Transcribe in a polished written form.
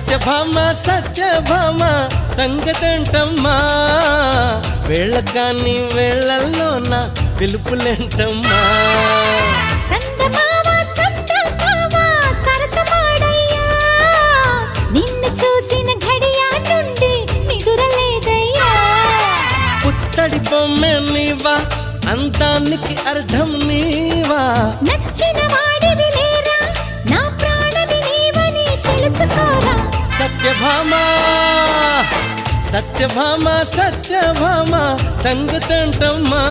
సత్యభామ సత్యభామ సంగతంటమ్మా, వేళకాని వేళల్లో నా పిలుపులేంటమ్మా. సందమామ సందమామ సరసమాడయ్యా, నిన్ను చూసిన ఘడియా నుండి నిదురలేదయ్యా. పుత్తడి బొమ్మె నీవా, అందానికి అర్థం నీవా, నచ్చిన వాడివి లేరా, నా ప్రాణమి నీవని తెలుసుకోరా. సత్యభామ సత్యభామ సత్యభామ సంగతంటమ్మా.